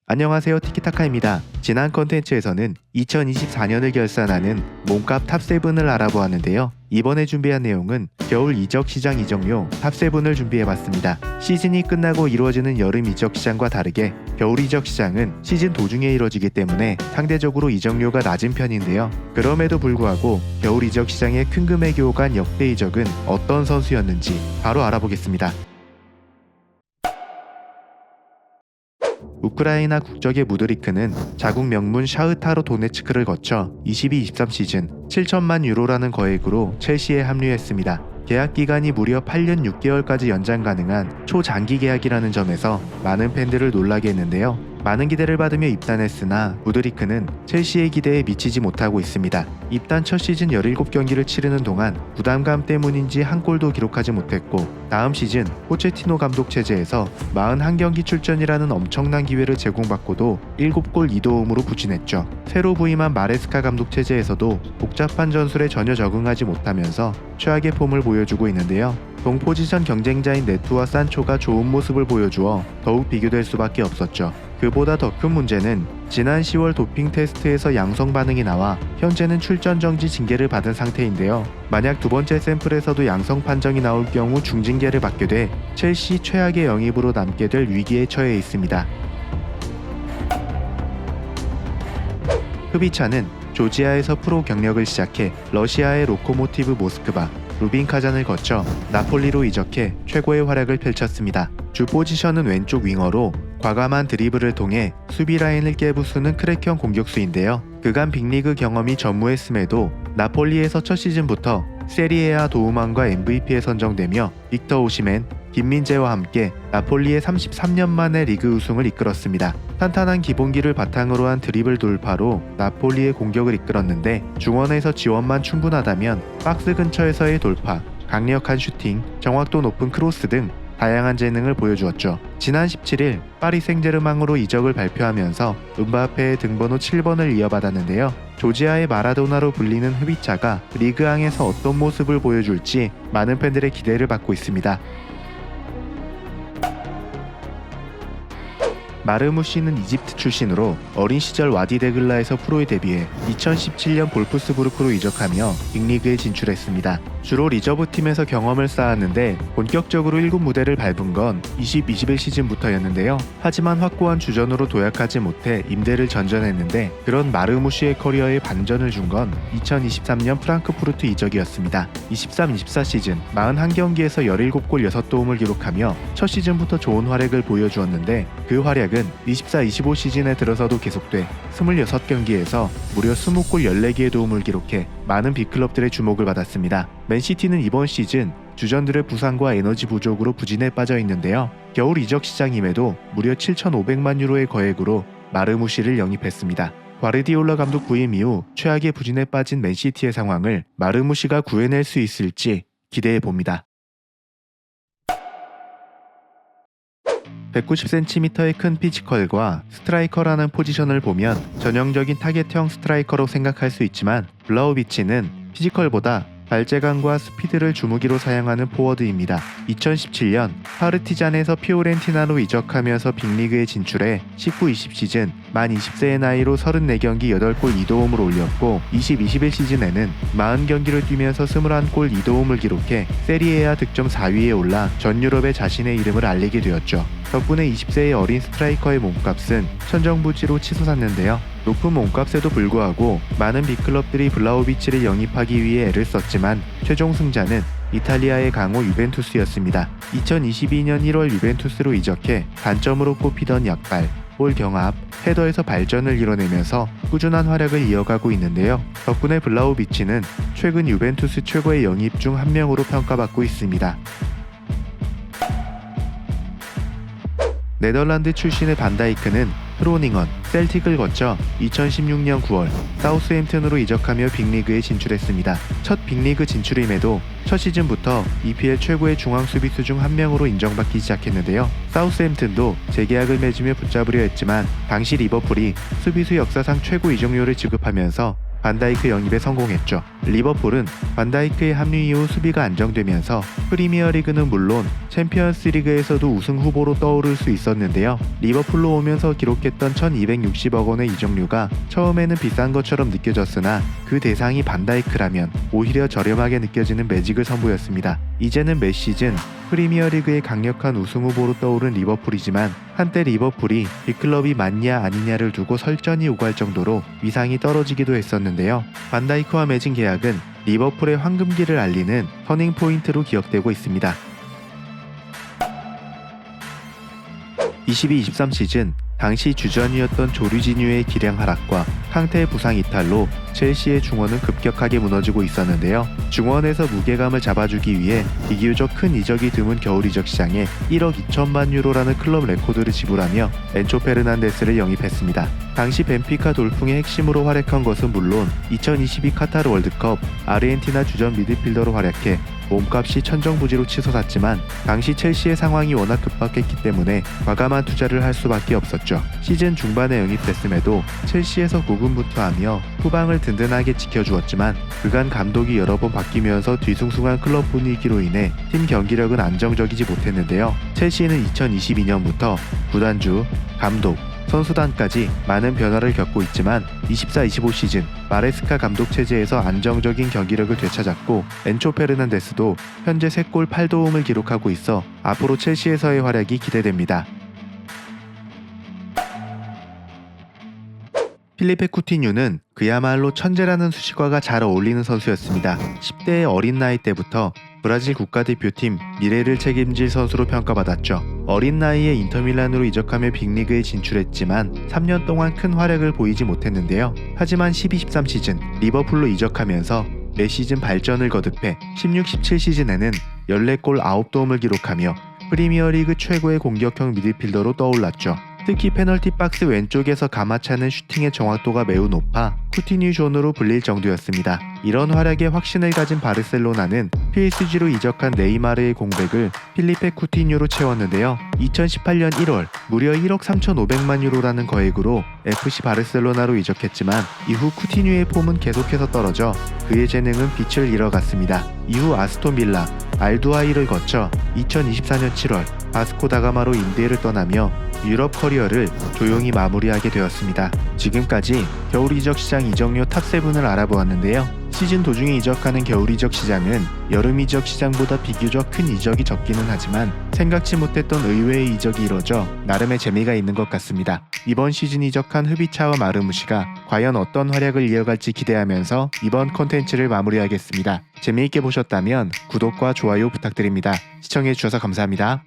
안녕하세요, 티키타카입니다. 지난 컨텐츠에서는 2024년을 결산하는 몸값 탑7을 알아보았는데요. 이번에 준비한 내용은 겨울 이적 시장 이적료 탑7을 준비해봤습니다. 시즌이 끝나고 이루어지는 여름 이적 시장과 다르게 겨울 이적 시장은 시즌 도중에 이루어지기 때문에 상대적으로 이적료가 낮은 편인데요. 그럼에도 불구하고 겨울 이적 시장에 큰 금액이 오간 역대 이적은 어떤 선수였는지 바로 알아보겠습니다. 우크라이나 국적의 무드리크는 자국 명문 샤흐타르 도네츠크를 거쳐 22-23 시즌 7천만 유로라는 거액으로 첼시에 합류했습니다. 계약 기간이 무려 8년 6개월까지 연장 가능한 초장기 계약이라는 점에서 많은 팬들을 놀라게 했는데요. 많은 기대를 받으며 입단했으나 무드리크는 첼시의 기대에 미치지 못하고 있습니다. 입단 첫 시즌 17경기를 치르는 동안 부담감 때문인지 한 골도 기록하지 못했고, 다음 시즌 포체티노 감독 체제에서 41경기 출전이라는 엄청난 기회를 제공받고도 7골 2도움으로 부진했죠. 새로 부임한 마레스카 감독 체제에서도 복잡한 전술에 전혀 적응하지 못하면서 최악의 폼을 보여주고 있는데요. 동포지션 경쟁자인 네투와 산초가 좋은 모습을 보여주어 더욱 비교될 수밖에 없었죠. 그보다 더 큰 문제는 지난 10월 도핑 테스트에서 양성 반응이 나와 현재는 출전 정지 징계를 받은 상태인데요. 만약 두 번째 샘플에서도 양성 판정이 나올 경우 중징계를 받게 돼 첼시 최악의 영입으로 남게 될 위기에 처해 있습니다. 흡이차는 조지아에서 프로 경력을 시작해 러시아의 로코모티브 모스크바, 루빈 카잔을 거쳐 나폴리로 이적해 최고의 활약을 펼쳤습니다. 주 포지션은 왼쪽 윙어로 과감한 드리블을 통해 수비 라인을 깨부수는 크랙형 공격수인데요. 그간 빅리그 경험이 전무했음에도 나폴리에서 첫 시즌부터 세리에아 도우만과 MVP에 선정되며 빅터 오시멘, 김민재와 함께 나폴리의 33년 만에 리그 우승을 이끌었습니다. 탄탄한 기본기를 바탕으로 한 드리블 돌파로 나폴리의 공격을 이끌었는데, 중원에서 지원만 충분하다면 박스 근처에서의 돌파, 강력한 슈팅, 정확도 높은 크로스 등 다양한 재능을 보여주었죠. 지난 17일 파리 생제르맹으로 이적을 발표하면서 음바페의 등번호 7번을 이어받았는데요. 조지아의 마라도나로 불리는 흡이차가 리그앙에서 어떤 모습을 보여줄지 많은 팬들의 기대를 받고 있습니다. 마르무시는 이집트 출신으로 어린 시절 와디 데글라에서 프로에 데뷔해 2017년 볼프스부르크로 이적하며 빅리그에 진출했습니다. 주로 리저브팀에서 경험을 쌓았는데 본격적으로 1군 무대를 밟은 건 20-21 시즌부터였는데요. 하지만 확고한 주전으로 도약하지 못해 임대를 전전했는데, 그런 마르무시의 커리어에 반전을 준 건 2023년 프랑크푸르트 이적이었습니다. 23-24 시즌 41경기에서 17골 6도움을 기록하며 첫 시즌부터 좋은 활약을 보여주었는데, 그 활약은 24-25 시즌에 들어서도 계속돼 26경기에서 무려 20골 14개의 도움을 기록해 많은 빅클럽들의 주목을 받았습니다. 맨시티는 이번 시즌 주전들의 부상과 에너지 부족으로 부진에 빠져 있는데요. 겨울 이적 시장임에도 무려 7,500만 유로의 거액으로 마르무시를 영입했습니다. 과르디올라 감독 부임 이후 최악의 부진에 빠진 맨시티의 상황을 마르무시가 구해낼 수 있을지 기대해 봅니다. 190cm의 큰 피지컬과 스트라이커라는 포지션을 보면 전형적인 타겟형 스트라이커로 생각할 수 있지만, 블라우비치는 피지컬보다 발재간과 스피드를 주무기로 사용하는 포워드입니다. 2017년 파르티잔에서 피오렌티나로 이적하면서 빅리그에 진출해 19-20 시즌 만 20세의 나이로 34경기 8골 2도움을 올렸고, 20-21 시즌에는 40경기를 뛰면서 21골 2도움을 기록해 세리에아 득점 4위에 올라 전 유럽에 자신의 이름을 알리게 되었죠. 덕분에 20세의 어린 스트라이커의 몸값은 천정부지로 치솟았는데요. 높은 몸값에도 불구하고 많은 빅클럽들이 블라우비치를 영입하기 위해 애를 썼지만 최종 승자는 이탈리아의 강호 유벤투스였습니다. 2022년 1월 유벤투스로 이적해 단점으로 꼽히던 약발, 볼 경합, 헤더에서 발전을 이뤄내면서 꾸준한 활약을 이어가고 있는데요. 덕분에 블라우비치는 최근 유벤투스 최고의 영입 중 한 명으로 평가받고 있습니다. 네덜란드 출신의 반다이크는 프로닝언, 셀틱을 거쳐 2016년 9월 사우스햄튼으로 이적하며 빅리그에 진출했습니다. 첫 빅리그 진출임에도 첫 시즌부터 EPL 최고의 중앙 수비수 중 한 명으로 인정받기 시작했는데요. 사우스햄튼도 재계약을 맺으며 붙잡으려 했지만 당시 리버풀이 수비수 역사상 최고 이적료를 지급하면서 반다이크 영입에 성공했죠. 리버풀은 반다이크의 합류 이후 수비가 안정되면서 프리미어리그는 물론 챔피언스리그에서도 우승 후보로 떠오를 수 있었는데요. 리버풀로 오면서 기록했던 1260억 원의 이적료가 처음에는 비싼 것처럼 느껴졌으나 그 대상이 반다이크라면 오히려 저렴하게 느껴지는 매직을 선보였습니다. 이제는 매 시즌 프리미어리그의 강력한 우승 후보로 떠오른 리버풀이지만 한때 리버풀이 빅클럽이 맞냐 아니냐를 두고 설전이 오갈 정도로 위상이 떨어지기도 했었는데요. 반다이크와 맺은 계약은 리버풀의 황금기를 알리는 터닝포인트로 기억되고 있습니다. 22-23 시즌 당시 주전이었던 조르지뉴의 기량 하락과 캉테의 부상 이탈로 첼시의 중원은 급격하게 무너지고 있었는데요. 중원에서 무게감을 잡아주기 위해 비교적 큰 이적이 드문 겨울 이적 시장에 1억 2천만 유로라는 클럽 레코드를 지불하며 엔초 페르난데스를 영입했습니다. 당시 벤피카 돌풍의 핵심으로 활약한 것은 물론 2022 카타르 월드컵 아르헨티나 주전 미드필더로 활약해 몸값이 천정부지로 치솟았지만 당시 첼시의 상황이 워낙 급박했기 때문에 과감한 투자를 할 수밖에 없었죠. 시즌 중반에 영입됐음에도 첼시에서 고군분투하며 후방을 든든하게 지켜주었지만 그간 감독이 여러 번 바뀌면서 뒤숭숭한 클럽 분위기로 인해 팀 경기력은 안정적이지 못했는데요. 첼시는 2022년부터 구단주, 감독, 선수단까지 많은 변화를 겪고 있지만 24-25 시즌 마레스카 감독 체제에서 안정적인 경기력을 되찾았고 엔초 페르난데스도 현재 3골 8도움을 기록하고 있어 앞으로 첼시에서의 활약이 기대됩니다. 필리페 쿠티뉴는 그야말로 천재라는 수식어가 잘 어울리는 선수였습니다. 10대의 어린 나이 때부터 브라질 국가대표팀 미래를 책임질 선수로 평가받았죠. 어린 나이에 인터밀란으로 이적하며 빅리그에 진출했지만 3년 동안 큰 활약을 보이지 못했는데요. 하지만 12-13 시즌 리버풀로 이적하면서 매 시즌 발전을 거듭해 16-17 시즌에는 14골 9도움을 기록하며 프리미어리그 최고의 공격형 미드필더로 떠올랐죠. 특히 페널티 박스 왼쪽에서 감아차는 슈팅의 정확도가 매우 높아 쿠티뉴 존으로 불릴 정도였습니다. 이런 활약에 확신을 가진 바르셀로나는 PSG로 이적한 네이마르의 공백을 필리페 쿠티뉴로 채웠는데요. 2018년 1월 무려 1억 3,500만 유로라는 거액으로 FC 바르셀로나로 이적했지만 이후 쿠티뉴의 폼은 계속해서 떨어져 그의 재능은 빛을 잃어갔습니다. 이후 아스톤 빌라, 알두아이를 거쳐 2024년 7월 바스코 다가마로 인디에를 떠나며 유럽 커리어를 조용히 마무리하게 되었습니다. 지금까지 겨울 이적 시장 이적료 탑7을 알아보았는데요. 시즌 도중에 이적하는 겨울 이적 시장은 여름 이적 시장보다 비교적 큰 이적이 적기는 하지만 생각지 못했던 의외의 이적이 이뤄져 나름의 재미가 있는 것 같습니다. 이번 시즌 이적한 흐비차와 마르무시가 과연 어떤 활약을 이어갈지 기대하면서 이번 콘텐츠를 마무리하겠습니다. 재미있게 보셨다면 구독과 좋아요 부탁드립니다. 시청해주셔서 감사합니다.